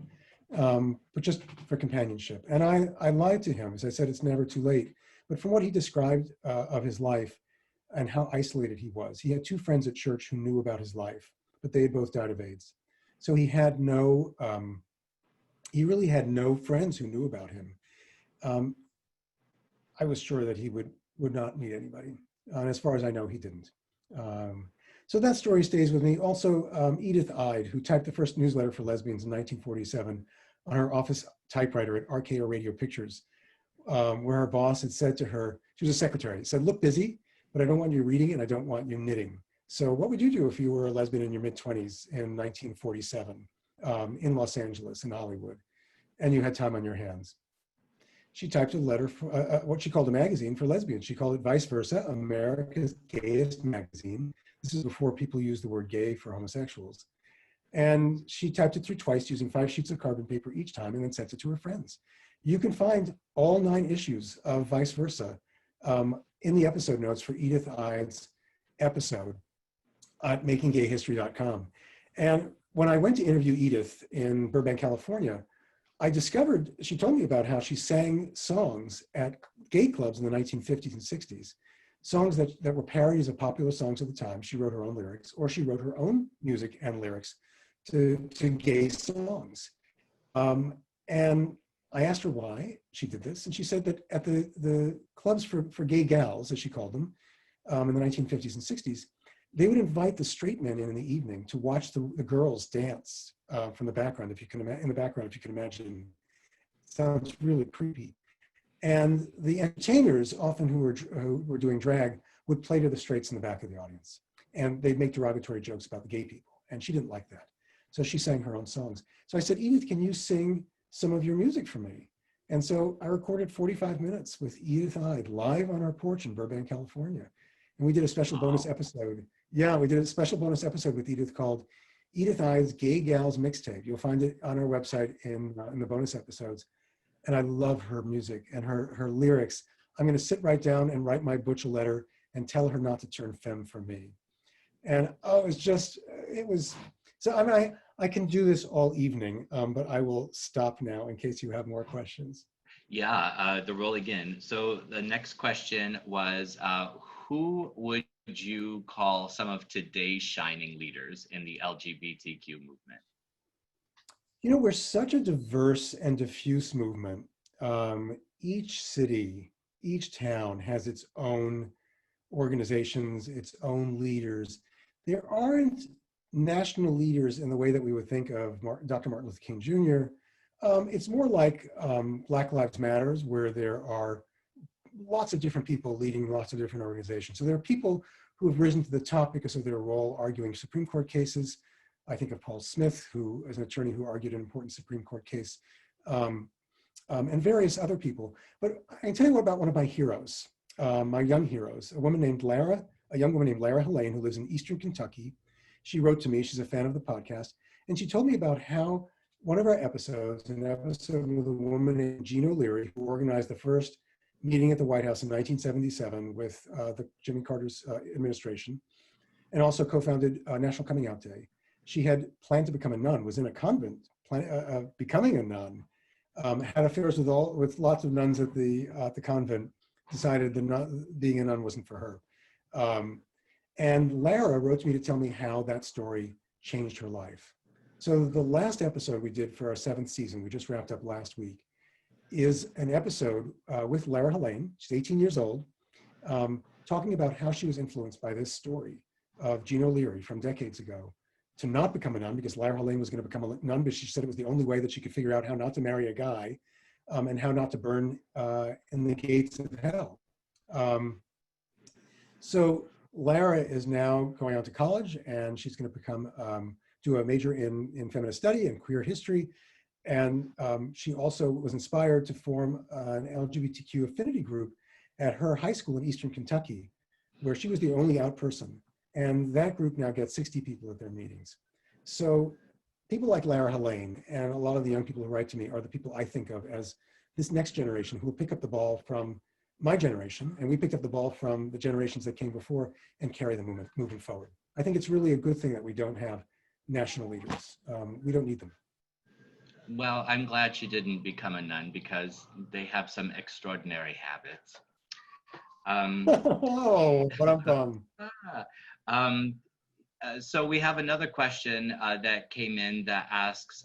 but just for companionship." And I lied to him, as I said, it's never too late. But from what he described of his life and how isolated he was, he had 2 friends at church who knew about his life, but they had both died of AIDS. So he had no, he really had no friends who knew about him. I was sure that he would not meet anybody. And as far as I know, he didn't. So that story stays with me. Also, Edith Ide, who typed the first newsletter for lesbians in 1947 on her office typewriter at RKO Radio Pictures, where her boss had said to her, she was a secretary, said, "Look busy, but I don't want you reading and I don't want you knitting." So what would you do if you were a lesbian in your mid-20s in 1947 in Los Angeles, in Hollywood, and you had time on your hands? She typed a letter for what she called a magazine for lesbians. She called it Vice Versa, America's Gayest Magazine. This is before people used the word gay for homosexuals. And she typed it through twice using 5 sheets of carbon paper each time and then sent it to her friends. You can find all 9 issues of Vice Versa in the episode notes for Edith Ide's episode at makinggayhistory.com. And when I went to interview Edith in Burbank, California, I discovered, she told me about how she sang songs at gay clubs in the 1950s and 60s, songs that were parodies of popular songs of the time. She wrote her own lyrics, or she wrote her own music and lyrics to gay songs. And I asked her why she did this, and she said that at the clubs for gay gals, as she called them, in the 1950s and 60s, they would invite the straight men in the evening to watch the girls dance from the background, if you can imagine. In the background, if you can imagine, it sounds really creepy. And the entertainers, often who were doing drag, would play to the straights in the back of the audience, and they'd make derogatory jokes about the gay people, and she didn't like that. So she sang her own songs. So I said, Edith, can you sing some of your music for me? And so I recorded 45 minutes with Edith Ide live on our porch in Burbank, California. And we did a special bonus episode. Yeah, we did a special bonus episode with Edith called Edith Ide's Gay Gals Mixtape. You'll find it on our website in the bonus episodes. And I love her music and her lyrics. I'm gonna sit right down and write my butch a letter and tell her not to turn femme for me. And oh, it was, so I mean, I can do this all evening, but I will stop now in case you have more questions. Yeah, the roll again. So the next question was, who would you call some of today's shining leaders in the LGBTQ movement? You know, we're such a diverse and diffuse movement. Each city, each town has its own organizations, its own leaders. There aren't national leaders in the way that we would think of Dr. Martin Luther King Jr. It's more like Black Lives Matters, where there are lots of different people leading lots of different organizations. So there are people who have risen to the top because of their role arguing Supreme Court cases. I think of Paul Smith, who is an attorney who argued an important Supreme Court case, and various other people. But I can tell you about one of my heroes, my young heroes, a young woman named Lara Helene, who lives in Eastern Kentucky. She wrote to me, she's a fan of the podcast, and she told me about how one of our episodes, an episode with a woman named Jean O'Leary, who organized the first meeting at the White House in 1977 with the Jimmy Carter's administration, and also co-founded National Coming Out Day. She had planned to become a nun, was in a convent, becoming a nun, had affairs with lots of nuns at the convent, decided that being a nun wasn't for her. And Lara wrote to me to tell me how that story changed her life. So the last episode we did for our 7th season, we just wrapped up last week, is an episode with Lara Helene. She's 18 years old, talking about how she was influenced by this story of Jean O'Leary from decades ago to not become a nun, because Lara Helene was going to become a nun, but she said it was the only way that she could figure out how not to marry a guy and how not to burn in the gates of hell. So Lara is now going on to college, and she's going to become do a major in feminist study and queer history. And she also was inspired to form an LGBTQ affinity group at her high school in Eastern Kentucky, where she was the only out person. And that group now gets 60 people at their meetings. So people like Lara Helene and a lot of the young people who write to me are the people I think of as this next generation who will pick up the ball from my generation, and we picked up the ball from the generations that came before and carry the movement forward. I think it's really a good thing that we don't have national leaders. We don't need them. Well, I'm glad she didn't become a nun, because they have some extraordinary habits. Oh, but I'm bummed. So we have another question that came in that asks,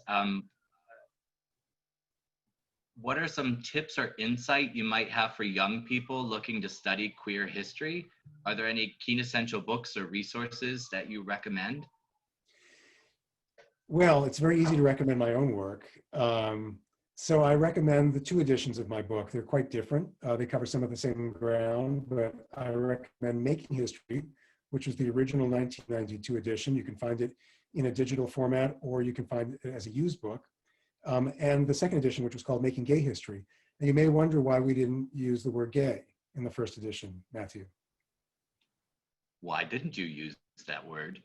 what are some tips or insight you might have for young people looking to study queer history? Are there any quintessential books or resources that you recommend? Well, it's very easy to recommend my own work. So I recommend the 2 editions of my book. They're quite different. They cover some of the same ground, but I recommend Making History, which was the original 1992 edition. You can find it in a digital format, or you can find it as a used book. And the second edition, which was called Making Gay History. And you may wonder why we didn't use the word gay in the first edition, Matthew. Why didn't you use that word?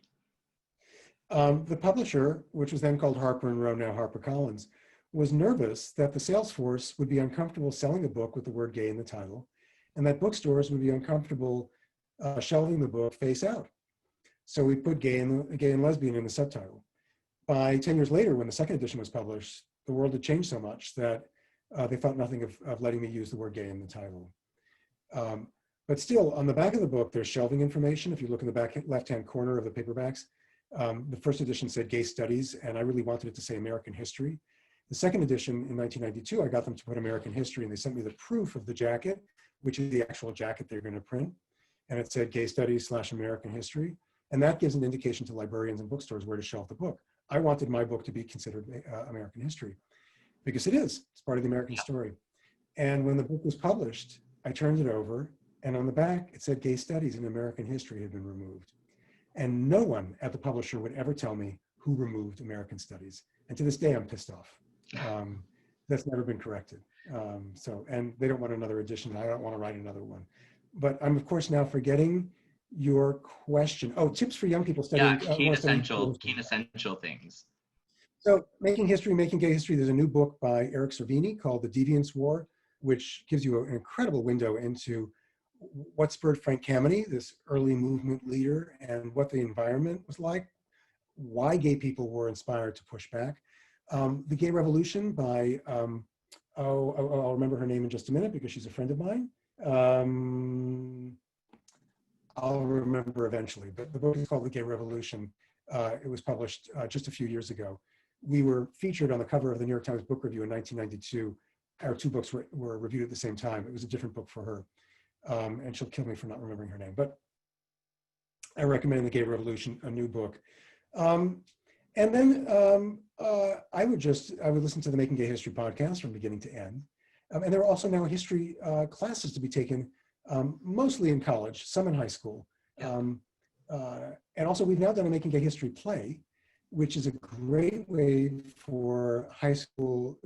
The publisher, which was then called Harper & Row, now HarperCollins, was nervous that the sales force would be uncomfortable selling a book with the word gay in the title, and that bookstores would be uncomfortable shelving the book face out. So we put gay and lesbian in the subtitle. By 10 years later, when the second edition was published, the world had changed so much that they thought nothing of letting me use the word gay in the title. But still, on the back of the book, there's shelving information. If you look in the back left-hand corner of the paperbacks, the first edition said gay studies, and I really wanted it to say American history. The second edition in 1992, I got them to put American history, and they sent me the proof of the jacket, which is the actual jacket they're going to print. And it said gay studies / American history. And that gives an indication to librarians and bookstores where to shelf the book. I wanted my book to be considered American history, because it is. It's part of the American story. And when the book was published, I turned it over, and on the back, it said gay studies and American history had been removed. And no one at the publisher would ever tell me who removed American studies. And to this day, I'm pissed off. That's never been corrected. And they don't want another edition. I don't want to write another one. But I'm, of course, now forgetting your question. Oh, tips for young people studying. Yeah, keen essential things. So Making History, Making Gay History, there's a new book by Eric Cervini called The Deviance War, which gives you an incredible window into what spurred Frank Kameny, this early movement leader, and what the environment was like, why gay people were inspired to push back. The Gay Revolution by, I'll remember her name in just a minute because she's a friend of mine. I'll remember eventually, but the book is called The Gay Revolution. It was published just a few years ago. We were featured on the cover of the New York Times Book Review in 1992. Our two books were reviewed at the same time. It was a different book for her. And she'll kill me for not remembering her name, but I recommend The Gay Revolution, a new book. And then I would listen to the Making Gay History podcast from beginning to end. And there are also now history classes to be taken, mostly in college, some in high school. And also we've now done a Making Gay History play, which is a great way for high school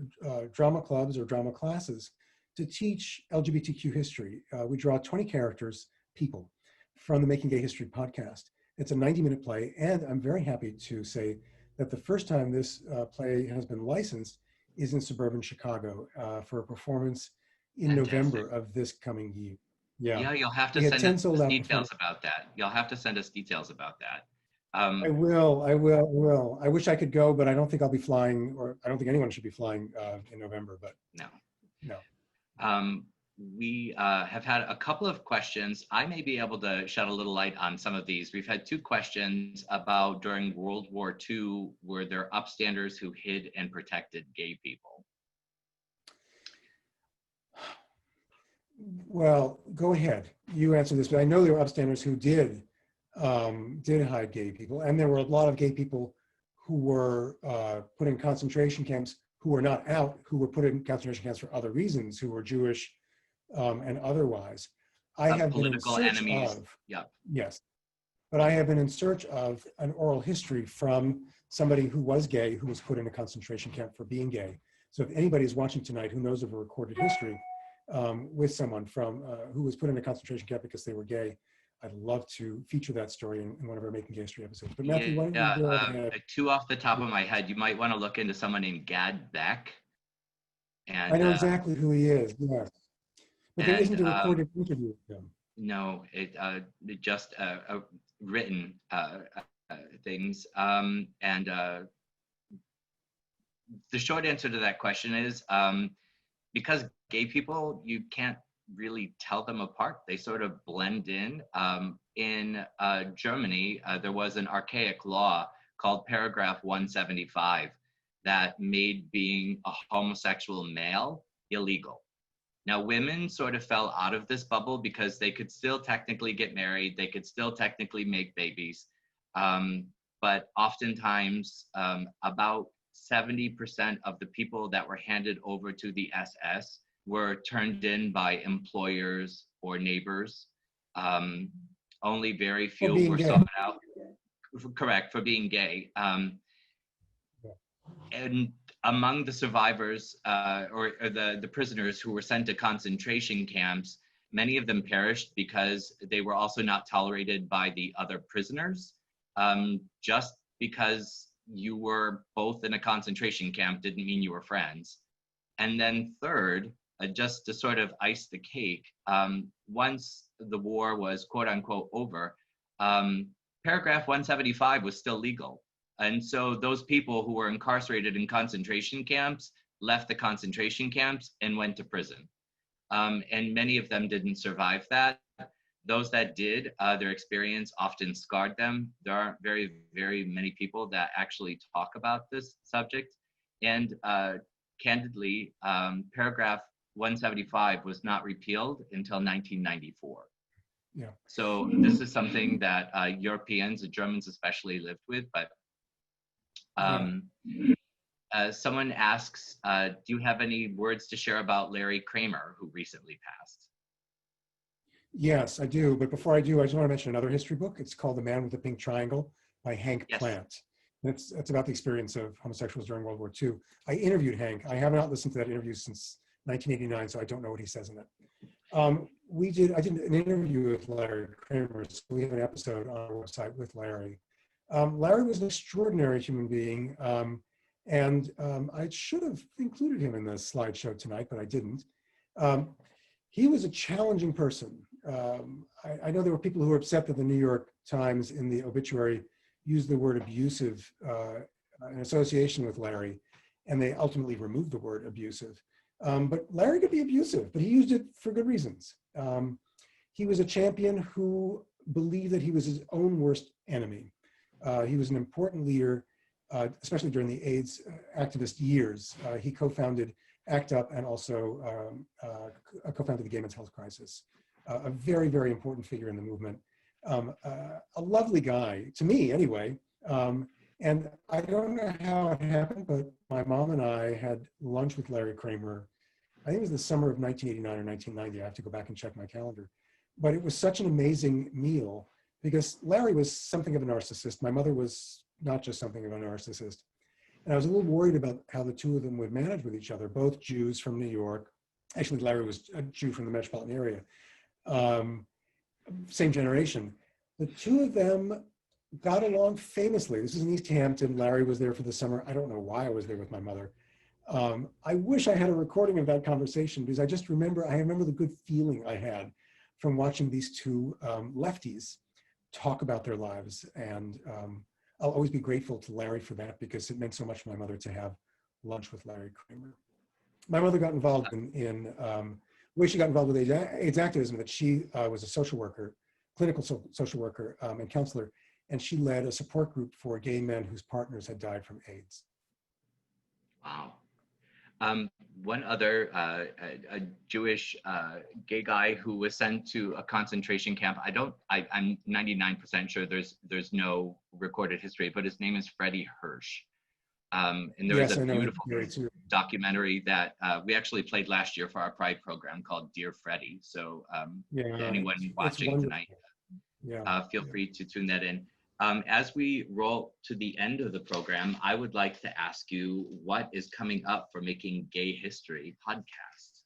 drama clubs or drama classes to teach LGBTQ history. We draw 20 characters, people, from the Making Gay History podcast. It's a 90-minute play, and I'm very happy to say that the first time this play has been licensed is in suburban Chicago for a performance in November of this coming year. Yeah, you'll have to send us details about that. You'll have to send us details about that. I will. I wish I could go, but I don't think I'll be flying, or I don't think anyone should be flying in November, but no. We have had a couple of questions. I may be able to shed a little light on some of these. We've had two questions about during World War II, were there upstanders who hid and protected gay people? Well, go ahead. You answer this, but I know there were upstanders who did hide gay people, and there were a lot of gay people who were put in concentration camps, who were not out, who were put in concentration camps for other reasons, who were Jewish and otherwise. I have been in search of, yes, but I have been in search of an oral history from somebody who was gay, who was put in a concentration camp for being gay. So if anybody is watching tonight who knows of a recorded history with someone from who was put in a concentration camp because they were gay, I'd love to feature that story in one of our Making Gay History episodes. But Matthew, why don't you go ahead? Two off the top of my head, you might want to look into someone named Gad Beck. And I know exactly who he is, yes. But there isn't a recorded interview with him. No, it just written things. And the short answer to that question is because gay people, you can't really tell them apart. They sort of blend in. In Germany, there was an archaic law called Paragraph 175 that made being a homosexual male illegal. Now, women sort of fell out of this bubble because they could still technically get married, they could still technically make babies, but oftentimes about 70% of the people that were handed over to the SS were turned in by employers or neighbors. Only very few were gay. sought out. Correct, for being gay. And among the survivors or the prisoners who were sent to concentration camps, many of them perished because they were also not tolerated by the other prisoners. Just because you were both in a concentration camp didn't mean you were friends. And then third, just to sort of ice the cake, once the war was quote unquote over, paragraph 175 was still legal. And so those people who were incarcerated in concentration camps left the concentration camps and went to prison. And many of them didn't survive that. Those that did, their experience often scarred them. There aren't very, very many people that actually talk about this subject. And candidly, paragraph 175 was not repealed until 1994. Yeah. So this is something that Europeans, the Germans especially, lived with. But someone asks, do you have any words to share about Larry Kramer, who recently passed? Yes, I do. But before I do, I just want to mention another history book. It's called The Man with the Pink Triangle by Hank Plant. It's about the experience of homosexuals during World War II. I interviewed Hank. I have not listened to that interview since 1989, so I don't know what he says in it. I did an interview with Larry Kramer, so we have an episode on our website with Larry. Larry was an extraordinary human being, and I should have included him in the slideshow tonight, but I didn't. He was a challenging person. I know there were people who were upset that the New York Times in the obituary used the word abusive in association with Larry, and they ultimately removed the word abusive. But Larry could be abusive, but he used it for good reasons. He was a champion who believed that he was his own worst enemy. He was an important leader, especially during the AIDS activist years. He co-founded ACT UP and also co-founded the Gay Men's Health Crisis. A very, very important figure in the movement. A lovely guy, to me anyway. And I don't know how it happened, but my mom and I had lunch with Larry Kramer. I think it was the summer of 1989 or 1990. I have to go back and check my calendar. But it was such an amazing meal because Larry was something of a narcissist. My mother was not just something of a narcissist. And I was a little worried about how the two of them would manage with each other, both Jews from New York. Actually, Larry was a Jew from the metropolitan area. Same generation. The two of them got along famously. This is in East Hampton. Larry was there for the summer. I don't know why I was there with my mother. I wish I had a recording of that conversation because I remember the good feeling I had from watching these two lefties talk about their lives. And I'll always be grateful to Larry for that because it meant so much to my mother to have lunch with Larry Kramer. My mother got involved in the way she got involved with AIDS activism, that she was a social worker, clinical social worker and counselor, and she led a support group for gay men whose partners had died from AIDS. Wow. One other a Jewish gay guy who was sent to a concentration camp. I'm 99% sure there's no recorded history, but his name is Freddie Hirsch. And there was a beautiful documentary that we actually played last year for our Pride program called Dear Freddie. So anyone watching tonight, feel free to tune that in. As we roll to the end of the program, I would like to ask you what is coming up for Making Gay History podcast.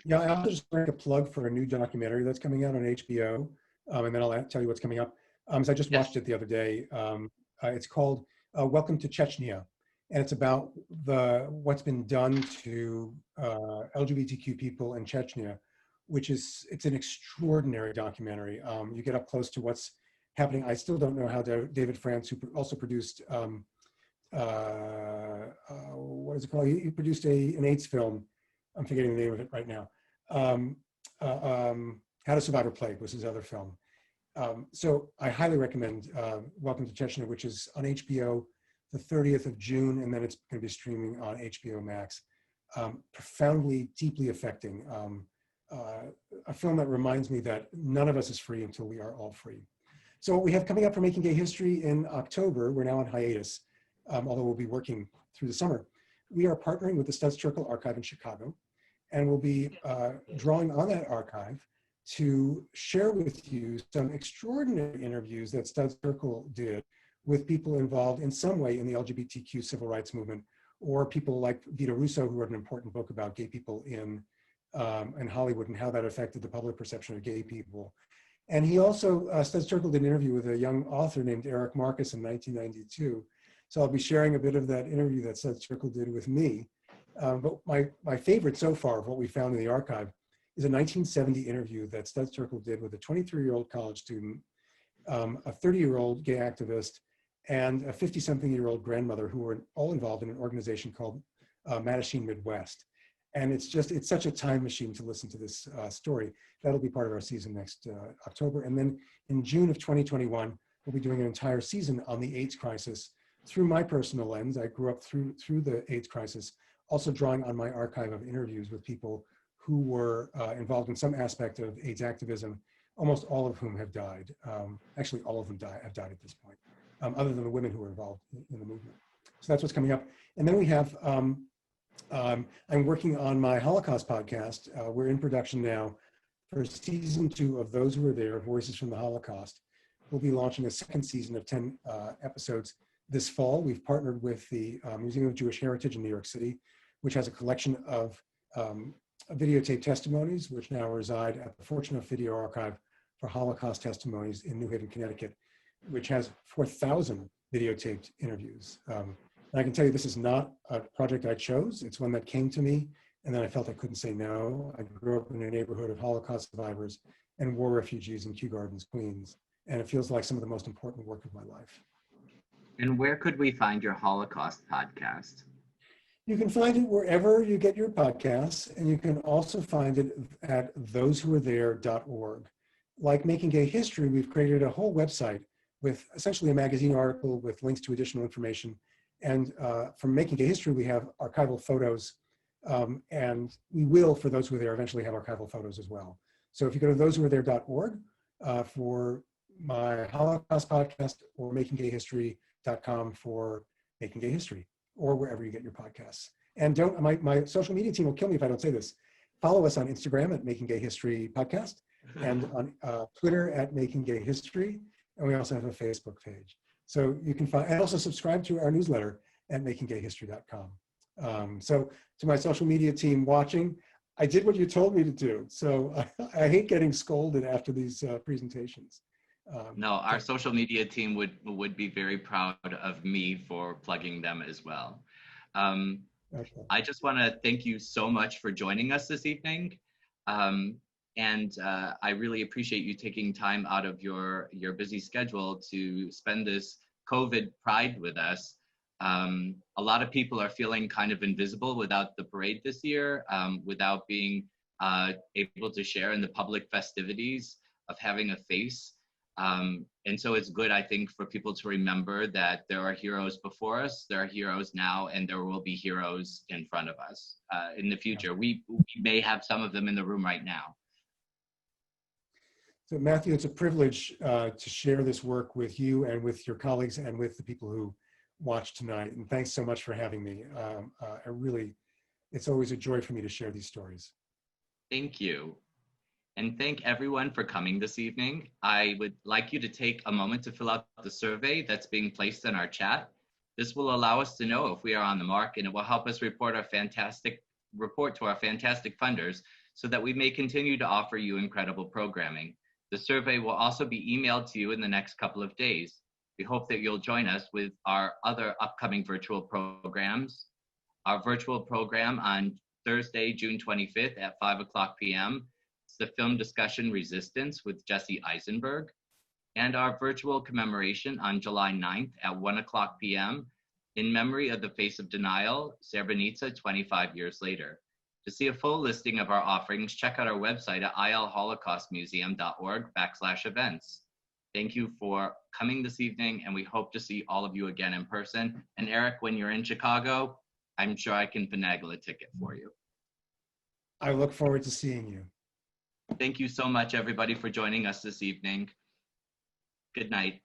Yeah, I'll just make a plug for a new documentary that's coming out on HBO, and then I'll tell you what's coming up. So I just watched it the other day. It's called Welcome to Chechnya, and it's about what's been done to LGBTQ people in Chechnya, it's an extraordinary documentary. You get up close to what's happening. I still don't know how David France, who also produced, what is it called? He produced an AIDS film. I'm forgetting the name of it right now. How to Survive a Plague was his other film. So I highly recommend Welcome to Chechnya, which is on HBO the 30th of June, and then it's going to be streaming on HBO Max. Profoundly, deeply affecting. A film that reminds me that none of us is free until we are all free. So what we have coming up for Making Gay History in October, we're now on hiatus, although we'll be working through the summer. We are partnering with the Studs Terkel Archive in Chicago, and we'll be drawing on that archive to share with you some extraordinary interviews that Studs Terkel did with people involved in some way in the LGBTQ civil rights movement, or people like Vito Russo, who wrote an important book about gay people in Hollywood and how that affected the public perception of gay people. And he also, Studs Terkel did an interview with a young author named Eric Marcus in 1992. So I'll be sharing a bit of that interview that Studs Terkel did with me. But my favorite so far of what we found in the archive is a 1970 interview that Studs Terkel did with a 23-year-old college student, a 30-year-old gay activist, and a 50-something-year-old grandmother who were all involved in an organization called Mattachine Midwest. And it's such a time machine to listen to this story. That'll be part of our season next October. And then in June of 2021, we'll be doing an entire season on the AIDS crisis through my personal lens. I grew up through the AIDS crisis, also drawing on my archive of interviews with people who were involved in some aspect of AIDS activism, almost all of whom have died. Actually, all of them have died at this point, other than the women who were involved in the movement. So that's what's coming up. And then we have, I'm working on my Holocaust podcast. We're in production now for season 2 of Those Who Were There, Voices from the Holocaust. We'll be launching a second season of 10 episodes this fall. We've partnered with the Museum of Jewish Heritage in New York City, which has a collection of videotape testimonies, which now reside at the Fortune Video Archive for Holocaust Testimonies in New Haven, Connecticut, which has 4,000 videotaped interviews. And I can tell you this is not a project I chose. It's one that came to me, and then I felt I couldn't say no. I grew up in a neighborhood of Holocaust survivors and war refugees in Kew Gardens, Queens, and it feels like some of the most important work of my life. And where could we find your Holocaust podcast? You can find it wherever you get your podcasts, and you can also find it at thosewhoarethere.org. Like Making Gay History, we've created a whole website with essentially a magazine article with links to additional information. And from Making Gay History, we have archival photos, and we will, for Those Who Are There, eventually have archival photos as well. So if you go to thosewhoarethere.org for my Holocaust podcast, or makinggayhistory.com for Making Gay History, or wherever you get your podcasts. And don't, my social media team will kill me if I don't say this. Follow us on Instagram at Making Gay History Podcast, and on Twitter at Making Gay History. And we also have a Facebook page. So you can find, and also subscribe to our newsletter at makinggayhistory.com. So to my social media team watching, I did what you told me to do. So I hate getting scolded after these presentations. No, our social media team would be very proud of me for plugging them as well. Okay. I just want to thank you so much for joining us this evening. And I really appreciate you taking time out of your busy schedule to spend this COVID Pride with us. A lot of people are feeling kind of invisible without the parade this year, without being able to share in the public festivities of having a face. And so it's good, I think, for people to remember that there are heroes before us, there are heroes now, and there will be heroes in front of us in the future. We may have some of them in the room right now. So Matthew, it's a privilege to share this work with you and with your colleagues and with the people who watch tonight. And thanks so much for having me. It's always a joy for me to share these stories. Thank you. And thank everyone for coming this evening. I would like you to take a moment to fill out the survey that's being placed in our chat. This will allow us to know if we are on the mark, and it will help us report to our fantastic funders so that we may continue to offer you incredible programming. The survey will also be emailed to you in the next couple of days. We hope that you'll join us with our other upcoming virtual programs. Our virtual program on Thursday, June 25th at 5:00 p.m. the film discussion Resistance with Jesse Eisenberg, and our virtual commemoration on July 9th at 1:00 p.m. in memory of the Face of Denial, Srebrenica 25 years later. To see a full listing of our offerings, check out our website at ilholocaustmuseum.org/events. Thank you for coming this evening, and we hope to see all of you again in person. And Eric, when you're in Chicago, I'm sure I can finagle a ticket for you. I look forward to seeing you. Thank you so much, everybody, for joining us this evening. Good night.